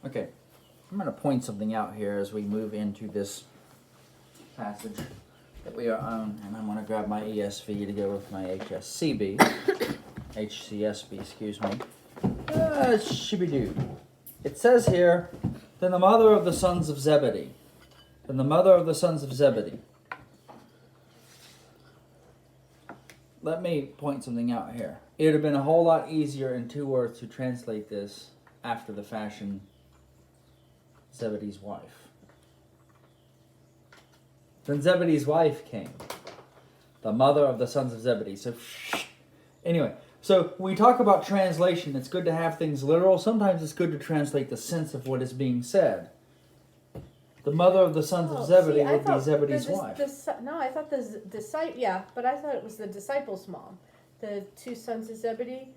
Okay, I'm going to point something out here as we move into this passage that we are on, and I'm going to grab my ESV to go with my HCSB, excuse me. Shibidoo. It says here, then the mother of the sons of Zebedee. Then the mother of the sons of Zebedee. Let me point something out here. It would have been a whole lot easier in 2 words to translate this after the fashion Zebedee's wife. Then Zebedee's wife came, the mother of the sons of Zebedee. So, anyway, so when we talk about translation, it's good to have things literal. Sometimes it's good to translate the sense of what is being said. The mother of the sons of Zebedee would be Zebedee's wife. No, I thought the disciple. Yeah, but I thought it was the disciples' mom. The 2 sons of Zebedee,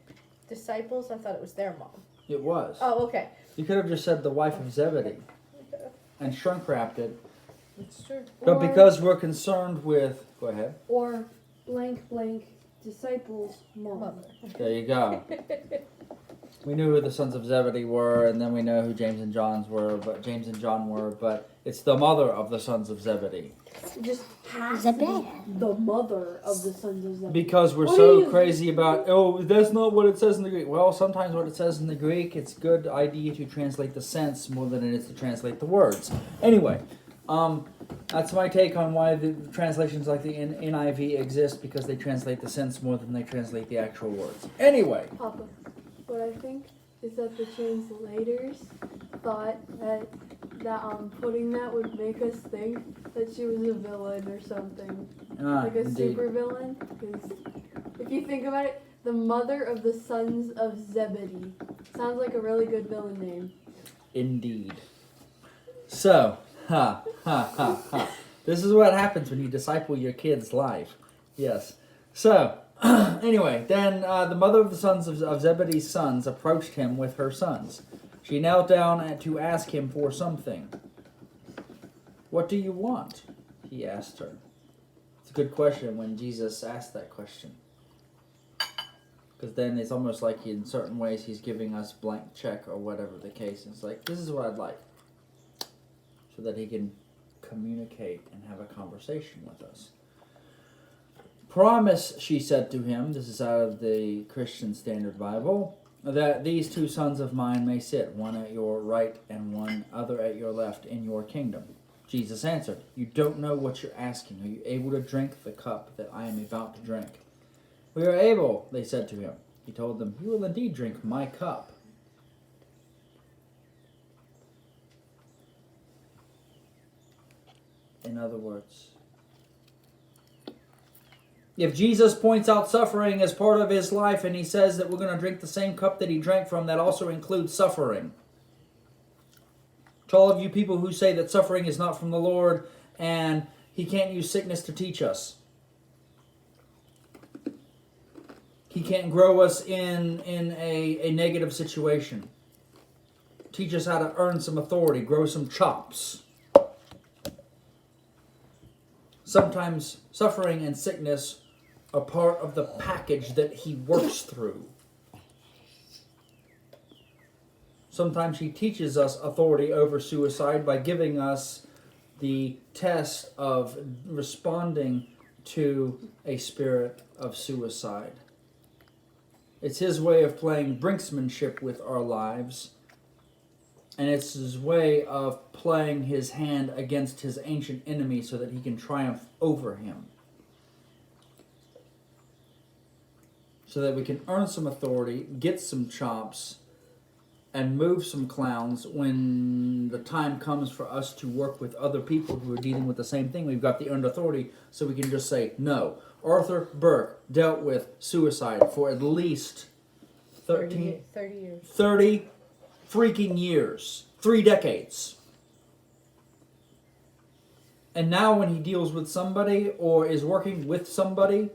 disciples. I thought it was their mom. It was. Oh, okay. You could have just said the wife of Zebedee and shrunk wrapped it. That's true. But because we're concerned with, go ahead. Or blank blank disciples mom. There you go. We knew who the sons of Zebedee were, and then we know who James and John were, but it's the mother of the sons of Zebedee. Just has to be the mother of the sons of Zebedee. Because we're so crazy about, that's not what it says in the Greek. Well, sometimes what it says in the Greek, it's a good idea to translate the sense more than it is to translate the words. Anyway, that's my take on why the translations like the NIV exist, because they translate the sense more than they translate the actual words. Anyway. Papa, what I think is that the translators thought that putting that would make us think that she was a villain or something. Like a super villain. Because if you think about it, the mother of the sons of Zebedee sounds like a really good villain name. Indeed. So, this is what happens when you disciple your kid's life. Yes. So, anyway, then the mother of the sons of Zebedee's sons approached him with her sons. She knelt down to ask him for something. What do you want? He asked her. It's a good question when Jesus asked that question. Because then it's almost like in certain ways he's giving us blank check or whatever the case. It's like, this is what I'd like. So that he can communicate and have a conversation with us. Promise, she said to him, this is out of the Christian Standard Bible, that these 2 sons of mine may sit, one at your right and one other at your left in your kingdom. Jesus answered, you don't know what you're asking. Are you able to drink the cup that I am about to drink? We are able, they said to him. He told them, you will indeed drink my cup. In other words, if Jesus points out suffering as part of his life and he says that we're going to drink the same cup that he drank from, that also includes suffering. To all of you people who say that suffering is not from the Lord and he can't use sickness to teach us. He can't grow us in a negative situation. Teach us how to earn some authority, grow some chops. Sometimes suffering and sickness are part of the package that he works through. Sometimes he teaches us authority over suicide by giving us the test of responding to a spirit of suicide. It's his way of playing brinksmanship with our lives. And it's his way of playing his hand against his ancient enemy so that he can triumph over him. So that we can earn some authority, get some chops, and move some clowns when the time comes for us to work with other people who are dealing with the same thing. We've got the earned authority, so we can just say no. Arthur Burk dealt with suicide for at least 30 years. 30 freaking years. 3 decades. And now when he deals with somebody or is working with somebody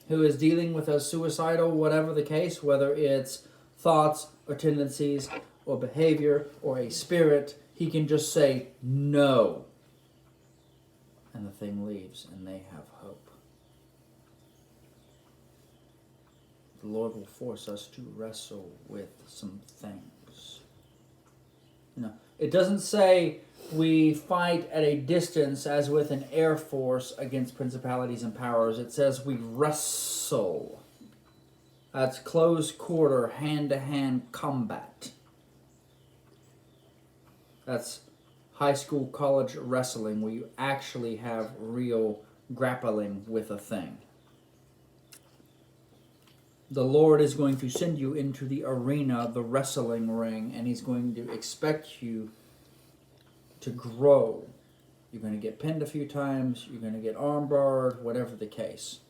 who is dealing with a suicidal, whatever the case, whether it's thoughts or tendencies or behavior or a spirit, he can just say no. And the thing leaves and they have hope. The Lord will force us to wrestle with some things. It doesn't say we fight at a distance as with an air force against principalities and powers. It says we wrestle. That's close quarter, hand-to-hand combat. That's high school, college wrestling, where you actually have real grappling with a thing. The Lord is going to send you into the arena, the wrestling ring, and He's going to expect you to grow. You're going to get pinned a few times, you're going to get armbarred, whatever the case.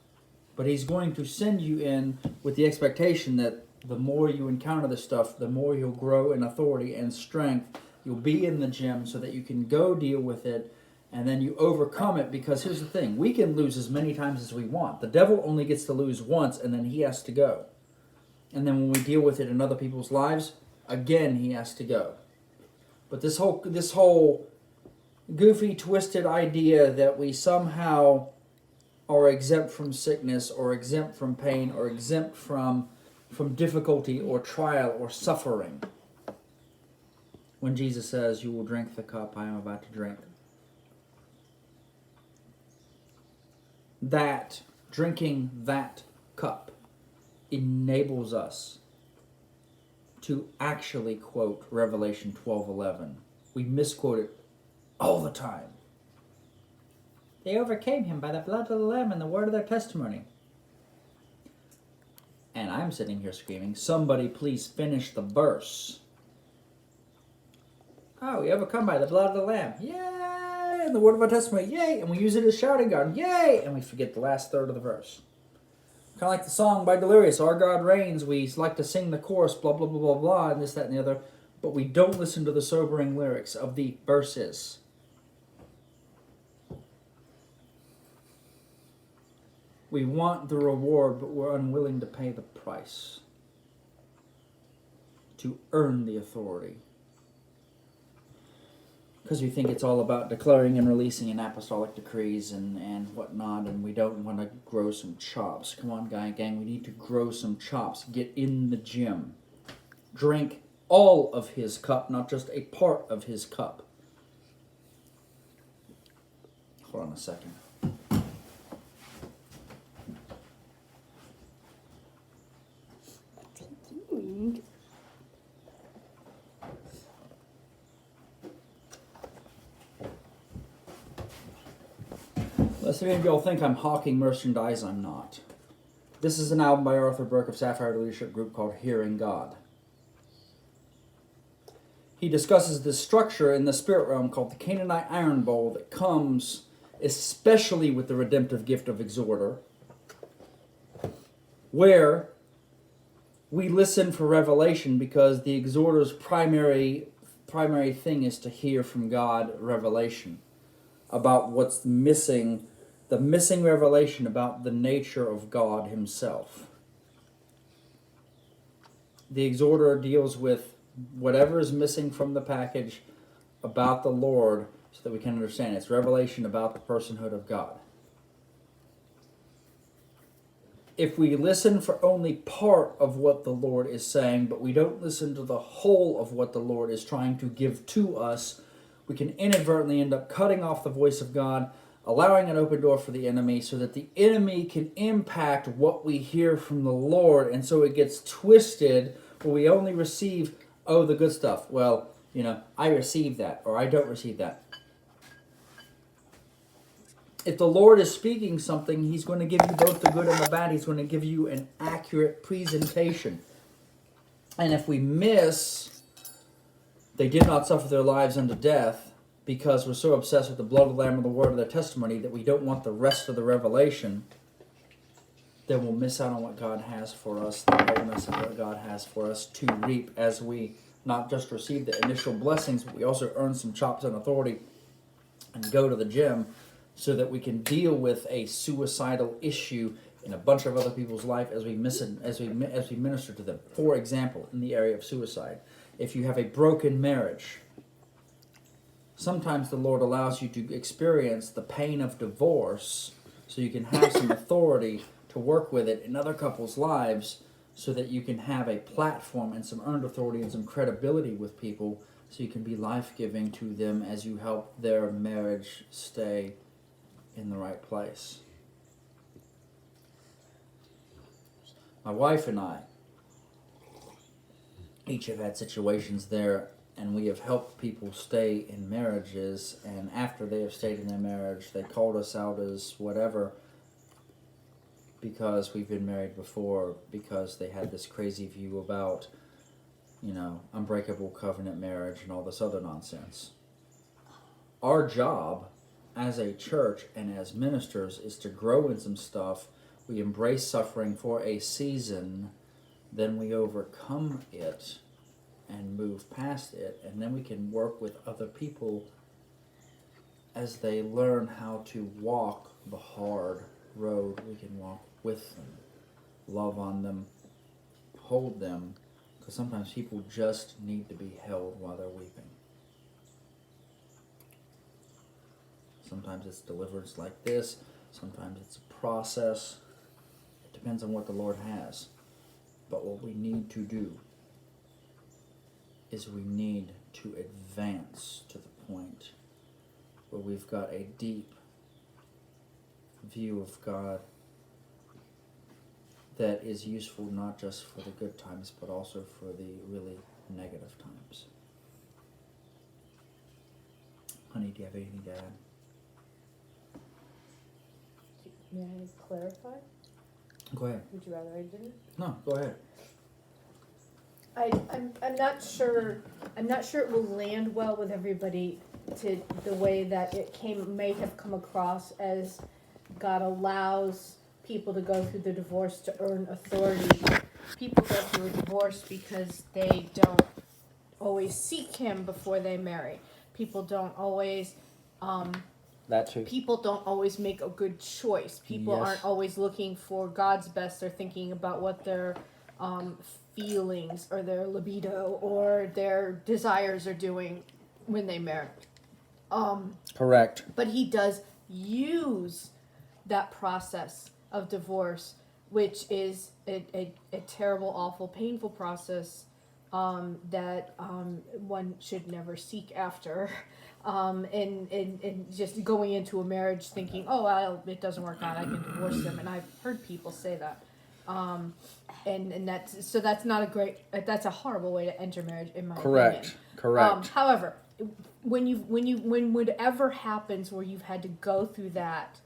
But He's going to send you in with the expectation that the more you encounter this stuff, the more you'll grow in authority and strength. You'll be in the gym so that you can go deal with it, and then you overcome it, because here's the thing. We can lose as many times as we want. The devil only gets to lose once, and then he has to go. And then when we deal with it in other people's lives, again he has to go. But this whole goofy, twisted idea that we somehow are exempt from sickness, or exempt from pain, or exempt from difficulty or trial or suffering, when Jesus says, "You will drink the cup I am about to drink." That drinking that cup enables us to actually quote Revelation 12:11. We misquote it all the time. They overcame him by the blood of the Lamb and the word of their testimony. And I'm sitting here screaming, somebody please finish the verse. Oh, we overcome by the blood of the Lamb. Yay! And the word of our testimony. Yay! And we use it as shouting garden. Yay! And we forget the last third of the verse. Kind of like the song by Delirious, Our God Reigns. We like to sing the chorus, blah, blah, blah, blah, blah, and this, that, and the other. But we don't listen to the sobering lyrics of the verses. We want the reward, but we're unwilling to pay the price to earn the authority. Because we think it's all about declaring and releasing in apostolic decrees and whatnot, and we don't want to grow some chops. Come on, gang, we need to grow some chops. Get in the gym. Drink all of His cup, not just a part of His cup. Hold on a second. Unless any of y'all think I'm hawking merchandise, I'm not. This is an album by Arthur Burk of Sapphire Leadership Group called Hearing God. He discusses this structure in the spirit realm called the Canaanite Iron Bowl that comes especially with the redemptive gift of exhorter, where we listen for revelation because the exhorter's primary thing is to hear from God revelation about what's missing, the missing revelation about the nature of God Himself. The exhorter deals with whatever is missing from the package about the Lord so that we can understand. It's revelation about the personhood of God. If we listen for only part of what the Lord is saying, but we don't listen to the whole of what the Lord is trying to give to us, we can inadvertently end up cutting off the voice of God, allowing an open door for the enemy so that the enemy can impact what we hear from the Lord, and so it gets twisted where we only receive, oh, the good stuff. Well, I receive that, or I don't receive that. If the Lord is speaking something, He's going to give you both the good and the bad. He's going to give you an accurate presentation. And if we miss, they did not suffer their lives unto death, because we're so obsessed with the blood of the Lamb and the word of their testimony that we don't want the rest of the revelation, then we'll miss out on what God has for us, the wholeness of what God has for us to reap as we not just receive the initial blessings, but we also earn some chops and authority and go to the gym so that we can deal with a suicidal issue in a bunch of other people's life as we minister to them. For example, in the area of suicide, if you have a broken marriage, sometimes the Lord allows you to experience the pain of divorce so you can have some authority to work with it in other couples' lives so that you can have a platform and some earned authority and some credibility with people, so you can be life-giving to them as you help their marriage stay in the right place. My wife and I each have had situations there, and we have helped people stay in marriages, and after they have stayed in their marriage, they called us out as whatever because we've been married before, because they had this crazy view about, unbreakable covenant marriage and all this other nonsense. Our job as a church and as ministers is to grow in some stuff. We embrace suffering for a season, then we overcome it and move past it, and then we can work with other people as they learn how to walk the hard road. We can walk with them, love on them, hold them, because sometimes people just need to be held while they're weeping. Sometimes it's deliverance like this, sometimes it's a process. It depends on what the Lord has. But what we need to do is we need to advance to the point where we've got a deep view of God that is useful not just for the good times, but also for the really negative times. Honey, do you have anything to add? May I clarify? Go ahead. Would you rather I didn't? No, go ahead. I'm not sure. I'm not sure it will land well with everybody to the way that it may have come across as God allows people to go through the divorce to earn authority. People go through a divorce because they don't always seek Him before they marry. People don't always. That too. People don't always make a good choice. People aren't always looking for God's best. They're thinking about what their feelings or their libido or their desires are doing when they marry. Correct. But He does use that process of divorce, which is a terrible, awful, painful process that one should never seek after. And just going into a marriage thinking, oh, well, it doesn't work out, I can divorce them. And I've heard people say that. And that's not a great, that's a horrible way to enter marriage, in my opinion. Correct. However, when whatever happens where you've had to go through that,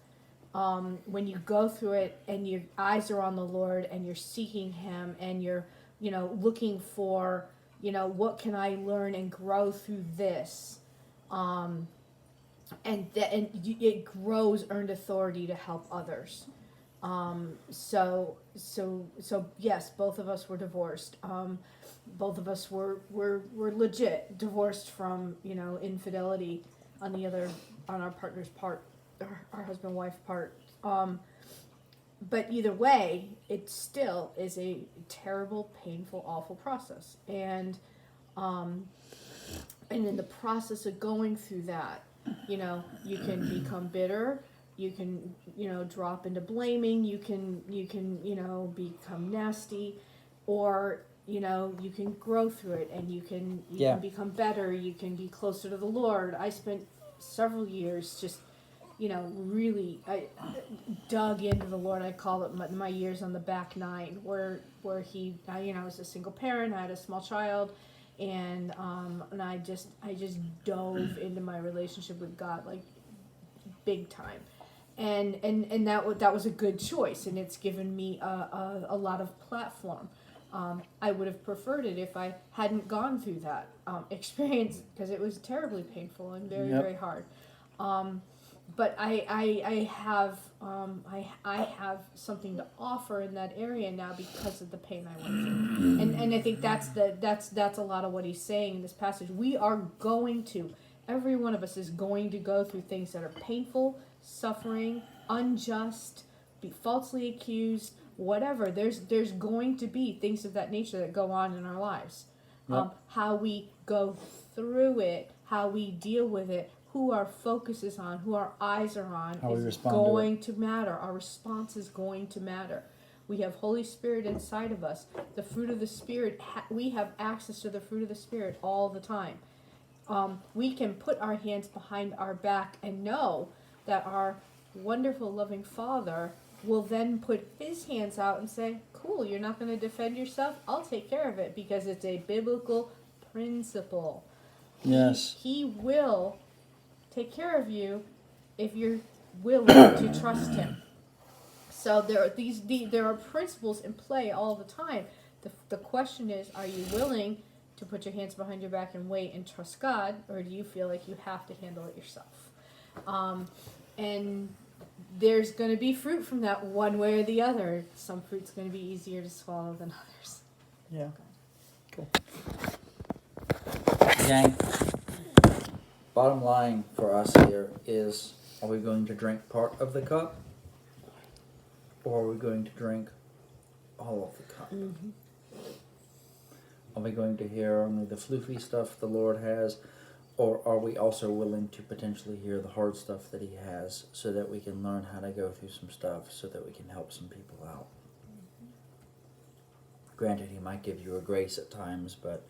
when you go through it and your eyes are on the Lord and you're seeking Him and you're, looking for, what can I learn and grow through this? It grows earned authority to help others. So yes, both of us were divorced. Both of us were legit divorced from, infidelity on our partner's part, our husband-wife part. But either way, it still is a terrible, painful, awful process. And in the process of going through that, you can become bitter, you can, drop into blaming, you can, become nasty, or, you can grow through it and you can become better, you can be closer to the Lord. I spent several years just, really, I dug into the Lord. I call it my years on the back nine, where I was a single parent, I had a small child, and I just dove into my relationship with God, like, big time, and that was a good choice, and it's given me a lot of platform. I would have preferred it if I hadn't gone through that experience, because it was terribly painful and very, very hard. But I have something to offer in that area now because of the pain I went through, and I think that's a lot of what he's saying in this passage. We are every one of us is going to go through things that are painful, suffering, unjust, be falsely accused, whatever. There's going to be things of that nature that go on in our lives. How we go through it, how we deal with it, who our focus is on, who our eyes are on, is going to matter. Our response is going to matter. We have Holy Spirit inside of us. The fruit of the Spirit, we have access to the fruit of the Spirit all the time. We can put our hands behind our back and know that our wonderful, loving Father will then put his hands out and say, cool, you're not going to defend yourself? I'll take care of it, because it's a biblical principle. Yes. He will take care of you if you're willing to trust him. So there are principles in play all the time. The question is, are you willing to put your hands behind your back and wait and trust God, or do you feel like you have to handle it yourself? And there's going to be fruit from that one way or the other. Some fruit's going to be easier to swallow than others. Yeah. Cool. Gang, bottom line for us here is, are we going to drink part of the cup? Or are we going to drink all of the cup? Mm-hmm. Are we going to hear only the floofy stuff the Lord has? Or are we also willing to potentially hear the hard stuff that he has, so that we can learn how to go through some stuff, so that we can help some people out? Granted, he might give you a grace at times, but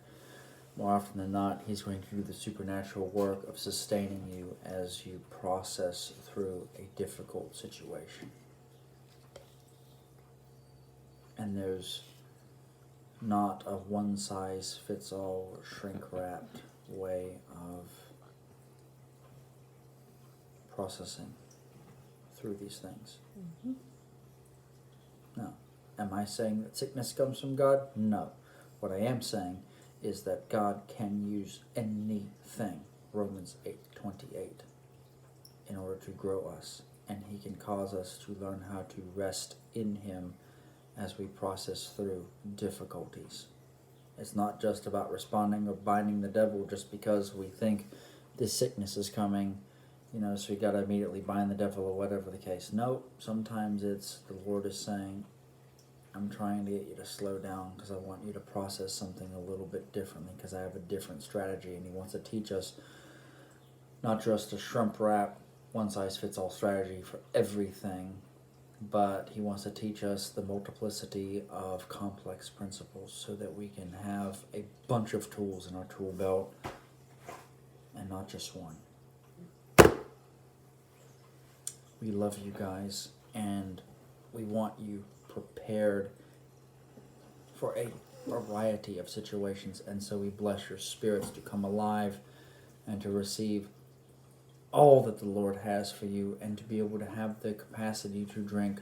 more often than not, he's going to do the supernatural work of sustaining you as you process through a difficult situation. And there's not a one-size-fits-all or shrink-wrapped way of processing through these things. Mm-hmm. No. Am I saying that sickness comes from God? No. What I am saying is that God can use anything, Romans 8:28, in order to grow us. And he can cause us to learn how to rest in him as we process through difficulties. It's not just about responding or binding the devil just because we think this sickness is coming, so we got to immediately bind the devil or whatever the case. No, sometimes it's the Lord is saying, I'm trying to get you to slow down because I want you to process something a little bit differently, because I have a different strategy, and he wants to teach us not just a shrimp wrap, one-size-fits-all strategy for everything, but he wants to teach us the multiplicity of complex principles so that we can have a bunch of tools in our tool belt and not just one. We love you guys, and we want you prepared for a variety of situations, and so we bless your spirits to come alive and to receive all that the Lord has for you, and to be able to have the capacity to drink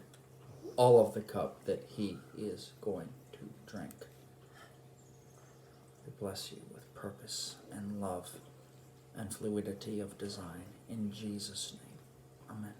all of the cup that he is going to drink. We bless you with purpose and love and fluidity of design. In Jesus' name, amen.